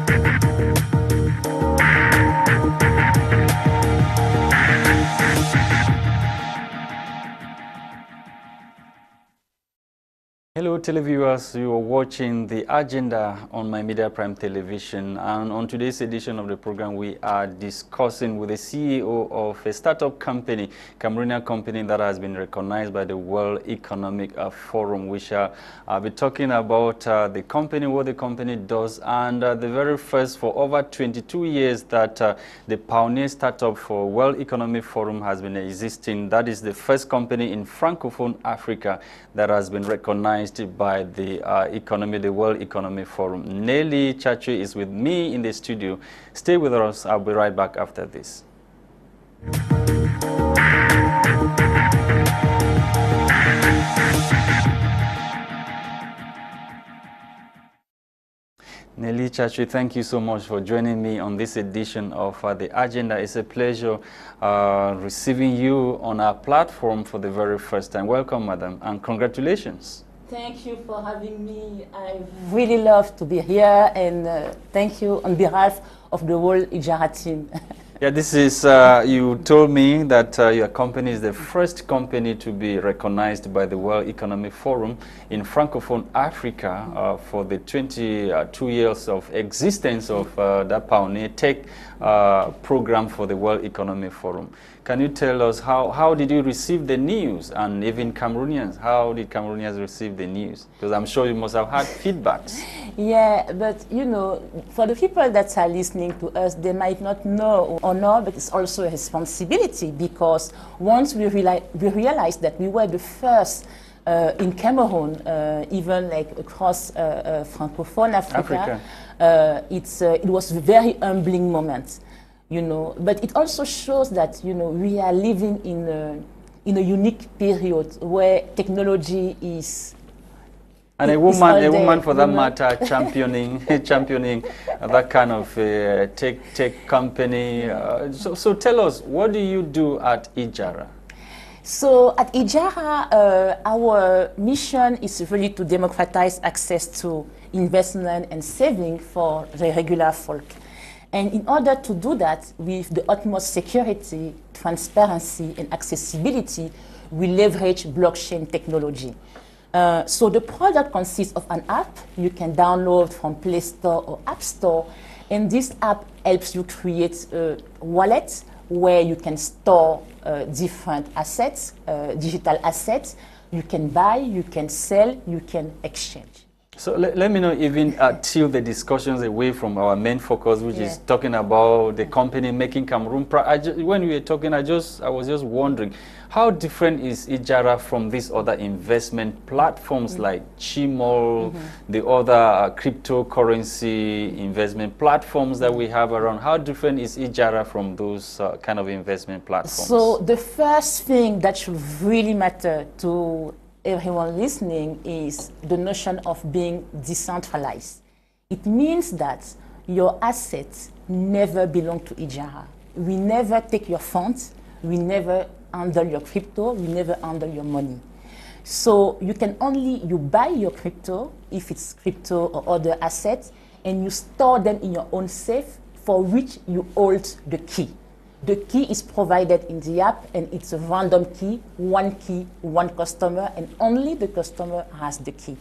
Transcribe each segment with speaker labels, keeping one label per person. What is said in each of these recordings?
Speaker 1: Hello televiewers, you are watching The Agenda on My Media Prime Television, and on today's edition of the program we are discussing with the CEO of a startup company, Cameroonian company that has been recognized by the World Economic Forum. We shall be talking about the company, what the company does, and the very first for over 22 years that the pioneer startup for World Economic Forum has been existing. That is the first company in Francophone Africa that has been recognized by the the World Economic Forum. Nelly Chachi is with me in the studio. Stay with us. I'll be right back after this. Nelly Chachi, thank you so much for joining me on this edition of The Agenda. It's a pleasure receiving you on our platform for the very first time. Welcome, madam, and congratulations.
Speaker 2: Thank you for having me. I really love to be here, and thank you on behalf of the whole Ijara team.
Speaker 1: Yeah, this is, you told me that your company is the first company to be recognized by the World Economic Forum in Francophone Africa for the 22 years of existence of that pioneer tech program for the World Economic Forum. Can you tell us how did you receive the news, and even Cameroonians, how did Cameroonians receive the news? Because I'm sure you must have had feedbacks.
Speaker 2: Yeah, but you know, for the people that are listening to us, they might not know or know, but it's also a responsibility, because once we realized that we were the first in Cameroon, even like across Francophone Africa. It was a very humbling moment. You know, but it also shows that, you know, we are living in a unique period where technology is.
Speaker 1: And a woman for that matter, championing that kind of tech company. So tell us, what do you do at Ijara?
Speaker 2: So at Ijara, our mission is really to democratize access to investment and saving for the regular folk. And in order to do that with the utmost security, transparency, and accessibility, we leverage blockchain technology. So the product consists of an app you can download from Play Store or App Store. And this app helps you create a wallet where you can store different assets, digital assets. You can buy, you can sell, you can exchange.
Speaker 1: So let me know, even till the discussions away from our main focus, which is talking about the company making Cameroon proud. When we were talking, I was just wondering, how different is Ijara from these other investment platforms like Chimol, the other cryptocurrency investment platforms that we have around? How different is Ijara from those kind of investment platforms?
Speaker 2: So the first thing that should really matter to everyone listening is the notion of being decentralized. It means that your assets never belong to Ijara. We never take your funds, we never handle your crypto, we never handle your money. So you can you buy your crypto, if it's crypto or other assets, and you store them in your own safe, for which you hold the key. The key is provided in the app, and it's a random key, one customer, and only the customer has the key.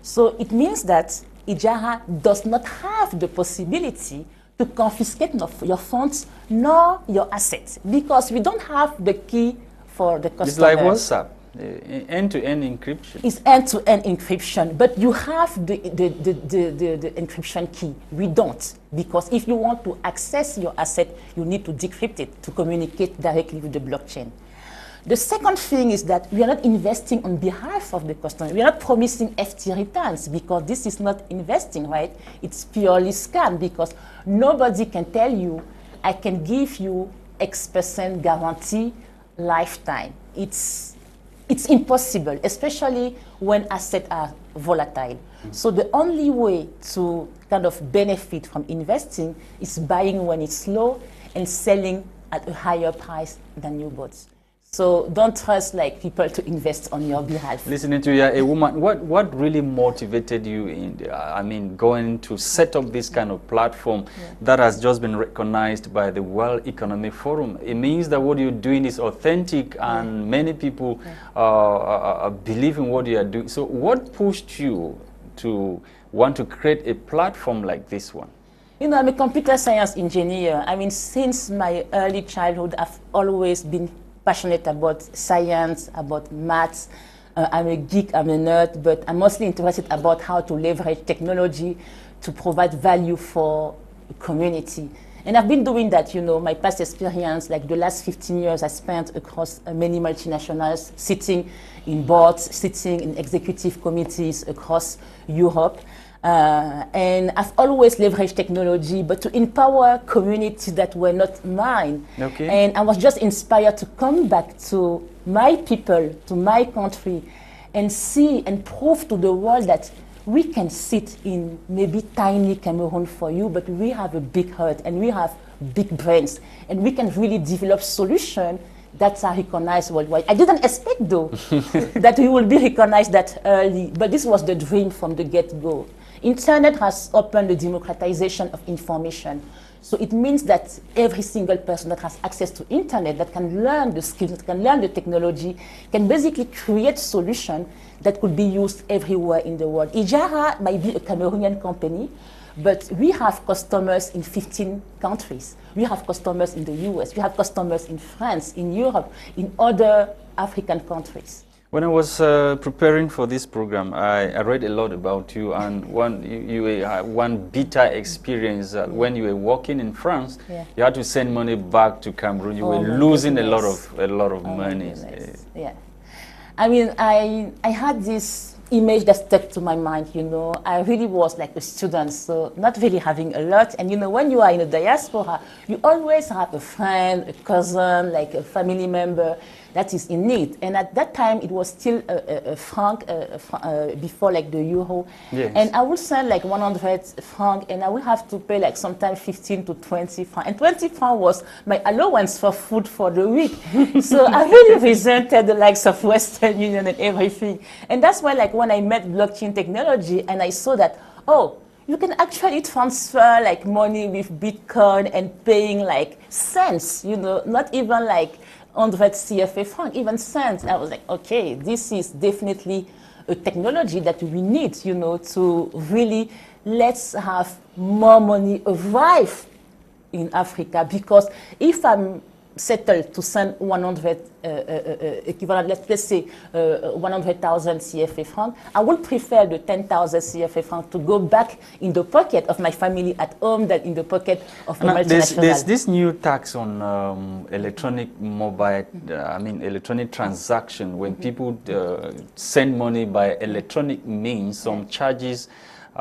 Speaker 2: So it means that Ijara does not have the possibility to confiscate your funds nor your assets, because we don't have the key for the customer.
Speaker 1: It's like WhatsApp. End-to-end encryption.
Speaker 2: It's end-to-end encryption, but you have the encryption key. We don't, because if you want to access your asset, you need to decrypt it to communicate directly with the blockchain. The second thing is that we are not investing on behalf of the customer. We are not promising FT returns, because this is not investing, right? It's purely scam, because nobody can tell you, I can give you X% guarantee lifetime. It's impossible, especially when assets are volatile. So the only way to kind of benefit from investing is buying when it's low and selling at a higher price than you bought. So don't trust like people to invest on your behalf.
Speaker 1: Listening to you, a woman, what really motivated you in, going to set up this kind of platform that has just been recognized by the World Economic Forum? It means that what you're doing is authentic and many people believe in what you are doing. So what pushed you to want to create a platform like this one?
Speaker 2: You know, I'm a computer science engineer. I mean, since my early childhood, I've always been passionate about science, about maths. I'm a geek, I'm a nerd, but I'm mostly interested about how to leverage technology to provide value for a community. And I've been doing that, you know, my past experience, like the last 15 years I spent across many multinationals, sitting in boards, sitting in executive committees across Europe. And I've always leveraged technology, but to empower communities that were not mine.
Speaker 1: Okay.
Speaker 2: And I was just inspired to come back to my people, to my country, and see and prove to the world that we can sit in maybe tiny Cameroon for you, but we have a big heart and we have big brains, and we can really develop solutions that are recognized worldwide. I didn't expect, though, that we will be recognized that early, but this was the dream from the get-go. Internet has opened the democratization of information. So it means that every single person that has access to internet, that can learn the skills, that can learn the technology, can basically create solutions that could be used everywhere in the world. Ijara might be a Cameroonian company, but we have customers in 15 countries. We have customers in the US, we have customers in France, in Europe, in other African countries.
Speaker 1: When I was preparing for this program, I read a lot about you, and one bitter experience when you were working in France, you had to send money back to Cameroon. You were losing a lot of money.
Speaker 2: Yeah, I mean, I had this image that stuck to my mind. You know, I really was like a student, so not really having a lot. And you know, when you are in a diaspora, you always have a friend, a cousin, like a family member that is in need. And at that time, it was still a franc before like the euro.
Speaker 1: Yes.
Speaker 2: And I would send like 100 francs, and I would have to pay like sometimes 15 to 20 francs. And 20 francs was my allowance for food for the week. So I really resented the likes of Western Union and everything. And that's why, like, when I met blockchain technology and I saw that, oh, you can actually transfer like money with Bitcoin and paying like cents, you know, not even like 100 CFA franc, even cents. I was like, okay, this is definitely a technology that we need, you know, to really let's have more money arrive in Africa. Because if I'm settled to send 100 equivalent, let's say 100,000 CFA francs, I would prefer the 10,000 CFA francs to go back in the pocket of my family at home than in the pocket of a multinational.
Speaker 1: There's this new tax on electronic mobile, electronic transaction. When people send money by electronic means, some charges they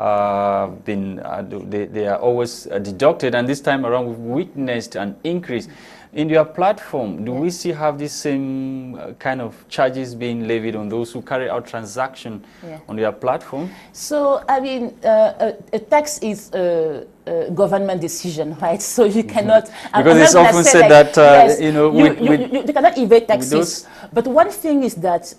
Speaker 1: are always deducted, and this time around we've witnessed an increase. In your platform, do we still have this same kind of charges being levied on those who carry out transaction on your platform?
Speaker 2: So, I mean, a tax is a government decision, right? So you cannot...
Speaker 1: Because it's often said like, that,
Speaker 2: yes,
Speaker 1: you know...
Speaker 2: you cannot evade taxes. But one thing is that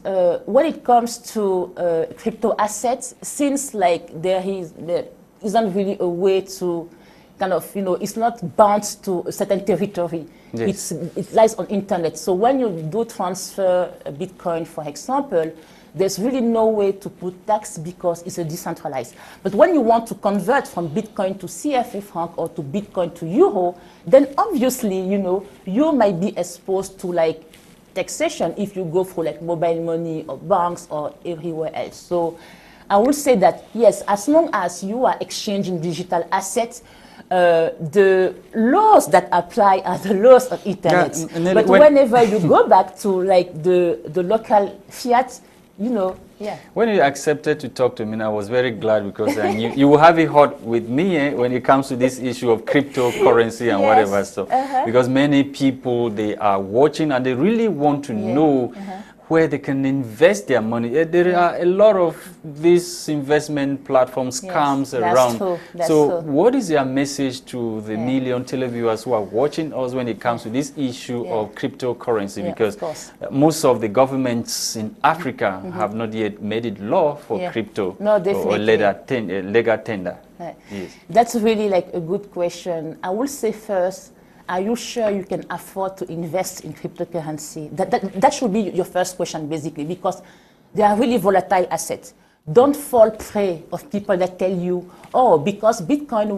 Speaker 2: when it comes to crypto assets, since like there isn't really a way to kind of, you know, it's not bound to a certain territory. Yes. It lies on internet. So when you do transfer a Bitcoin, for example, there's really no way to put tax because it's a decentralized. But when you want to convert from Bitcoin to CFA franc or to Bitcoin to euro, then obviously, you know, you might be exposed to like taxation if you go for like mobile money or banks or everywhere else. So I would say that yes, as long as you are exchanging digital assets, the laws that apply are the laws of internet. Yeah, but whenever you go back to like the local fiat, you know,
Speaker 1: When you accepted to talk to me, I was very glad because I knew you will have it hot with me when it comes to this issue of cryptocurrency and whatever stuff. Because many people, they are watching and they really want to know where they can invest their money. There are a lot of these investment platforms, scams around.
Speaker 2: True.
Speaker 1: So what is your message to the million televiewers who are watching us when it comes to this issue of cryptocurrency? Because most of the governments in Africa have not yet made it law for crypto or legal tender.
Speaker 2: Yes. That's really like a good question. I will say first, are you sure you can afford to invest in cryptocurrency? That should be your first question, basically, because they are really volatile assets. Don't fall prey of people that tell you, oh, because Bitcoin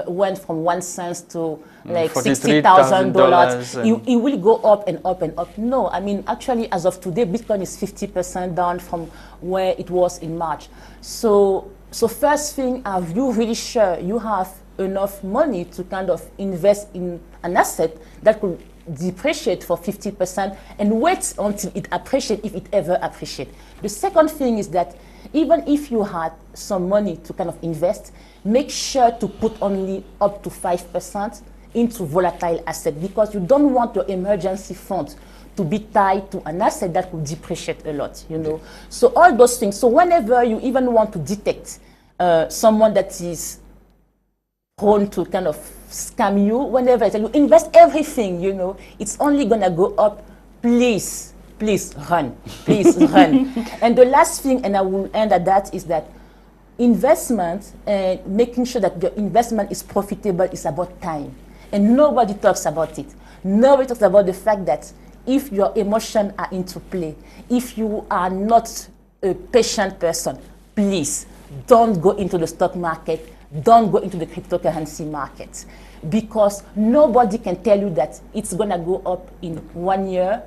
Speaker 2: went from 1 cent to like $60,000, it will go up and up and up. No, I mean, actually, as of today, Bitcoin is 50% down from where it was in March. So first thing, are you really sure you have enough money to kind of invest in an asset that could depreciate for 50% and wait until it appreciates, if it ever appreciates? The second thing is that even if you had some money to kind of invest, make sure to put only up to 5% into volatile asset, because you don't want your emergency fund to be tied to an asset that will depreciate a lot, you know. So all those things. So whenever you even want to detect someone that is prone to kind of scam you, whenever you invest everything, you know, it's only gonna go up. Please run, please run. And the last thing, and I will end at that, is that investment and making sure that your investment is profitable is about time. And nobody talks about it. Nobody talks about the fact that if your emotions are into play, if you are not a patient person, please don't go into the stock market, don't go into the cryptocurrency market, because nobody can tell you that it's gonna go up in 1 year,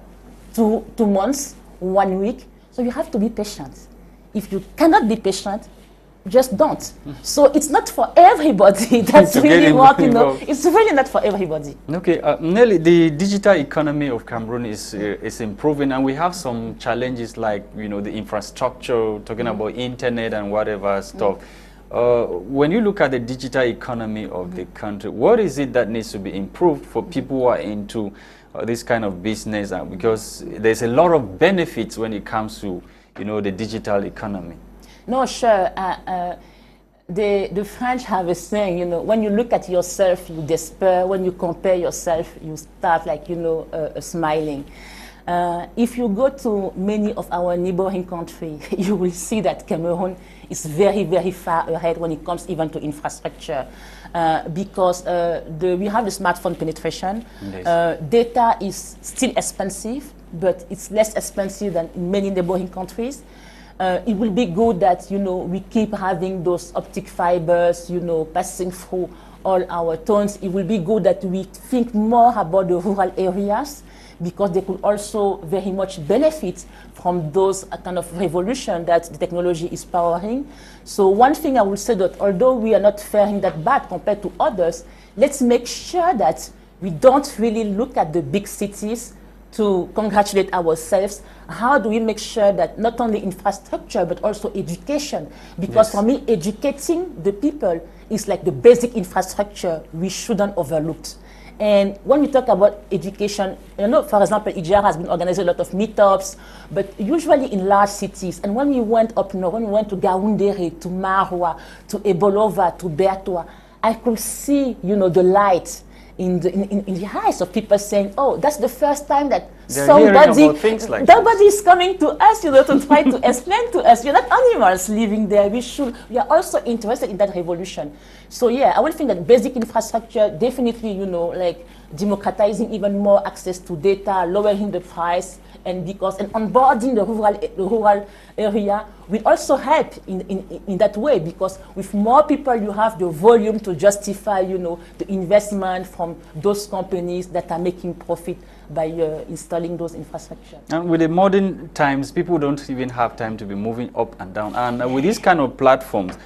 Speaker 2: 2 months, 1 week. So you have to be patient. If you cannot be patient, just don't. So it's not for everybody. That's really what, you know, it's really not for everybody.
Speaker 1: Okay, Nelly, the digital economy of Cameroon is improving, and we have some challenges like, you know, the infrastructure, talking about internet and whatever stuff. When you look at the digital economy of the country, what is it that needs to be improved for people who are into this kind of business? Because there's a lot of benefits when it comes to, you know, the digital economy.
Speaker 2: No, sure. The French have a saying, you know, when you look at yourself, you despair. When you compare yourself, you start like, you know, smiling. If you go to many of our neighboring countries, you will see that Cameroon is very, very far ahead when it comes even to infrastructure. Because we have the smartphone penetration. Data is still expensive, but it's less expensive than in many neighboring countries. It will be good that, you know, we keep having those optic fibers, you know, passing through all our towns. It will be good that we think more about the rural areas, because they could also very much benefit from those kind of revolution that the technology is powering. So one thing I will say, that although we are not faring that bad compared to others, let's make sure that we don't really look at the big cities to congratulate ourselves. How do we make sure that not only infrastructure, but also education? Because for me, educating the people is like the basic infrastructure we shouldn't overlook. And when we talk about education, you know, for example, IJR has been organizing a lot of meetups, but usually in large cities. And when we went up north, when we went to Gaoundéré, to Maroua, to Ebolova, to Bertoua, I could see, you know, the light in the eyes of people saying, oh, that's the first time that nobody is coming to us, you know, to try to explain to us. We're not animals living there. We are also interested in that revolution. So yeah, I would think that basic infrastructure, definitely, you know, like democratizing even more access to data, lowering the price, and onboarding the rural area will also help in that way, because with more people you have the volume to justify, you know, the investment from those companies that are making profit by installing those infrastructure.
Speaker 1: And with the modern times, people don't even have time to be moving up and down. And with these kind of platforms,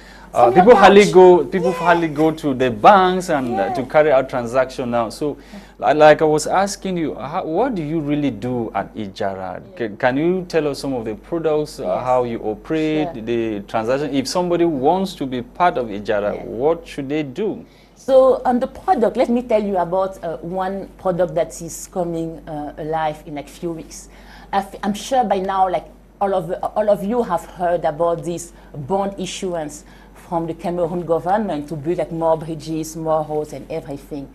Speaker 1: people hardly go to the banks and to carry out transactions now. So, like I was asking you, what do you really do at IJARA? Can you tell us some of the products, how you operate, the transaction? If somebody wants to be part of IJARA, what should they do?
Speaker 2: So on the product, let me tell you about one product that is coming alive in like few weeks. I'm sure by now, like all of you have heard about this bond issuance from the Cameroon government to build like more bridges, more roads, and everything.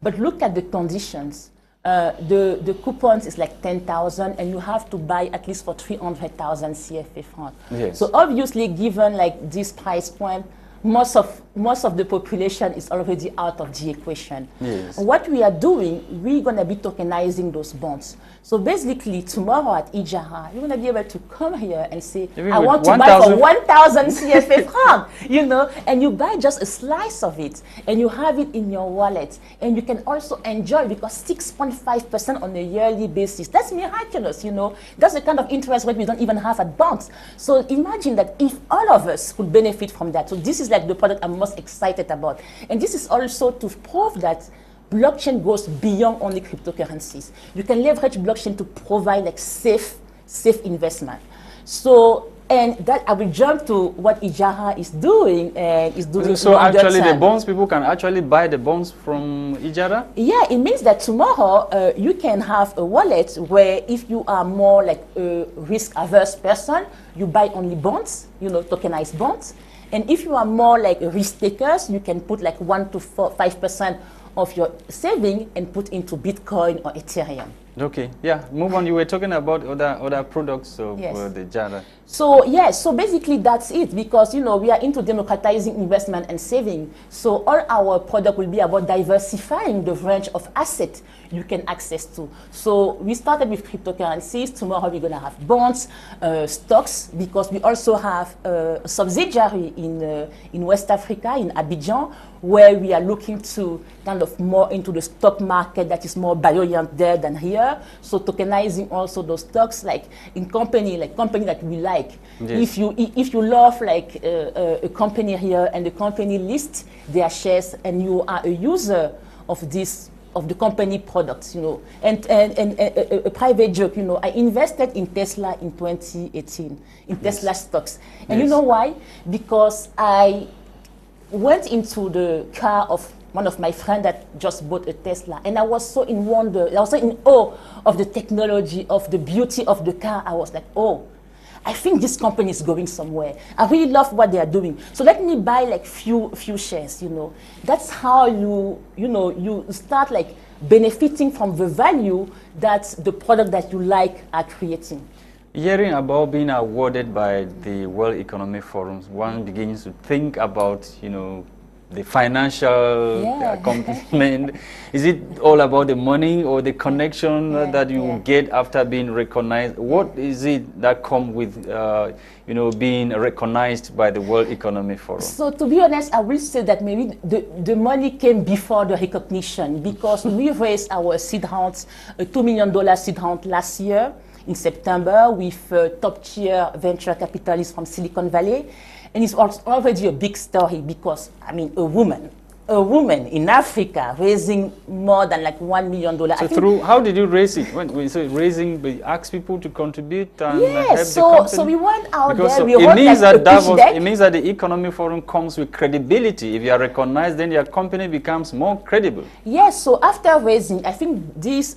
Speaker 2: But look at the conditions. The coupons is like 10,000, and you have to buy at least for 300,000 CFA francs.
Speaker 1: Yes.
Speaker 2: So obviously, given like this price point, most of the population is already out of the equation.
Speaker 1: Yes.
Speaker 2: What we are doing, we're going to be tokenizing those bonds. So basically, tomorrow at Ijara, you're going to be able to come here and say, I want to buy for 1,000 CFA francs, you know, and you buy just a slice of it, and you have it in your wallet, and you can also enjoy, because 6.5% on a yearly basis, that's miraculous, you know. That's the kind of interest rate we don't even have at banks. So imagine that if all of us could benefit from that. So this is like the product I'm most excited about. And this is also to prove that blockchain goes beyond only cryptocurrencies. You can leverage blockchain to provide like safe investment. So, and that I will jump to what Ijara is doing, and is doing.
Speaker 1: So actually, the bonds, people can actually buy the bonds from Ijara?
Speaker 2: Yeah, it means that tomorrow you can have a wallet where, if you are more like a risk-averse person, you buy only bonds, you know, tokenized bonds. And if you are more like risk takers, you can put like 1 to 5% of your saving and put into Bitcoin or Ethereum.
Speaker 1: Okay, yeah, move on. You were talking about other products of the Jara.
Speaker 2: So yes, so basically that's it, because you know we are into democratizing investment and saving. So all our product will be about diversifying the range of assets you can access to. So we started with cryptocurrencies. Tomorrow we're gonna have bonds, stocks, because we also have a subsidiary in West Africa, in Abidjan, where we are looking to kind of more into the stock market that is more buoyant there than here. So tokenizing also those stocks, like in company that we like. Yes. If you love like a company here, and the company lists their shares, and you are a user of the company products, you know, and a private joke, you know, I invested in Tesla in 2018, in Tesla stocks. And you know why? Because I went into the car of one of my friends that just bought a Tesla, and I was so in wonder, I was so in awe of the technology, of the beauty of the car. I was like, oh, I think this company is going somewhere. I really love what they are doing. So let me buy like few shares, you know. That's how you start like benefiting from the value that the product that you like are creating.
Speaker 1: Hearing about being awarded by the World Economic Forum, one begins to think about, you know, the financial accomplishment. Is it all about the money or the connection that you get after being recognized? What is it that comes with, you know, being recognized by the World Economic Forum? So
Speaker 2: to be honest, I will say that maybe the money came before the recognition, because we raised our seed rounds, a $2 million seed round last year in September with top-tier venture capitalists from Silicon Valley. And it's already a big story, because, I mean, a woman in Africa raising more than like $1 million.
Speaker 1: So how did you raise it? When we say raising, we ask people to contribute and help the company?
Speaker 2: So we went out
Speaker 1: because
Speaker 2: there, we
Speaker 1: it
Speaker 2: wrote
Speaker 1: means
Speaker 2: like
Speaker 1: that it means that the Economic Forum comes with credibility. If you are recognized, then your company becomes more credible.
Speaker 2: Yes, so after raising, I think this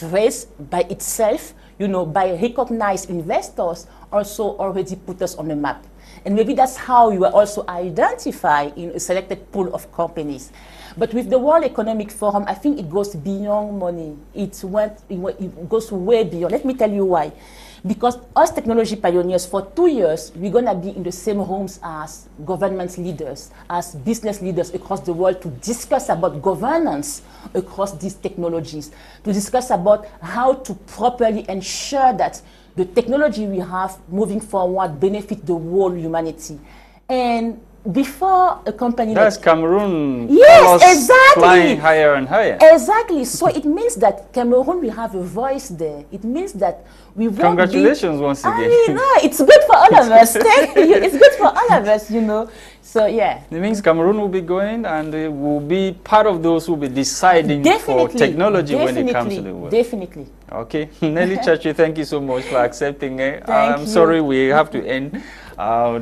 Speaker 2: raise by itself, you know, by recognized investors, also already put us on the map. And maybe that's how you are also identified in a selected pool of companies. But with the World Economic Forum, I think it goes beyond money. It goes way beyond. Let me tell you why. Because us technology pioneers, for 2 years, we're going to be in the same rooms as government leaders, as business leaders across the world, to discuss about governance across these technologies, to discuss about how to properly ensure that the technology we have moving forward benefit the whole humanity. And before a company
Speaker 1: that's like Cameroon,
Speaker 2: yes, exactly,
Speaker 1: flying higher and higher.
Speaker 2: Exactly. So it means that Cameroon will have a voice there. It means that we won't
Speaker 1: congratulations once again.
Speaker 2: I mean, no, it's good for all of us. Thank you. It's good for all of us, you know. So yeah.
Speaker 1: It means Cameroon will be going and it will be part of those who will be deciding for technology when it comes to the world.
Speaker 2: Definitely.
Speaker 1: Okay. Nelly Chachi, thank you so much for accepting it.
Speaker 2: Thank you.
Speaker 1: Sorry we have to end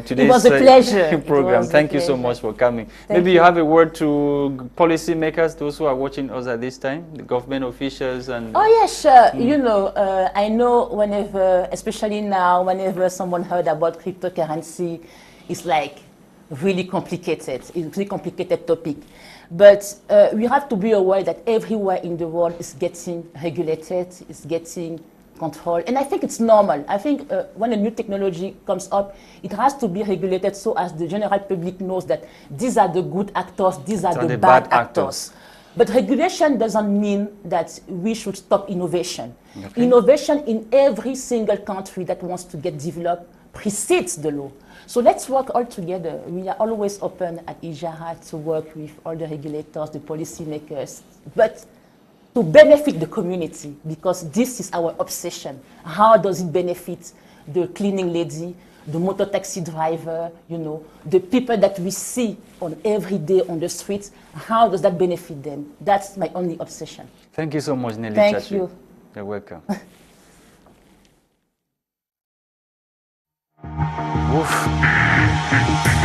Speaker 1: today's
Speaker 2: it was a pleasure.
Speaker 1: program. Thank you so much for coming. Maybe you have a word to policymakers, those who are watching us at this time, the government officials and...
Speaker 2: Oh yeah, sure. You know, I know whenever, especially now, whenever someone heard about cryptocurrency, it's like really complicated. It's a really complicated topic. But we have to be aware that everywhere in the world is getting regulated, is getting controlled. And I think it's normal. I think when a new technology comes up, it has to be regulated so as the general public knows that these are the good actors, these are the bad actors. But regulation doesn't mean that we should stop innovation. Okay. Innovation in every single country that wants to get developed precedes the law. So let's work all together. We are always open at IJARA to work with all the regulators, the policymakers, but to benefit the community, because this is our obsession. How does it benefit the cleaning lady, the motor taxi driver, you know, the people that we see on every day on the streets? How does that benefit them? That's my only obsession.
Speaker 1: Thank you so much, Nelly.
Speaker 2: Thank you.
Speaker 1: You're welcome. Oof.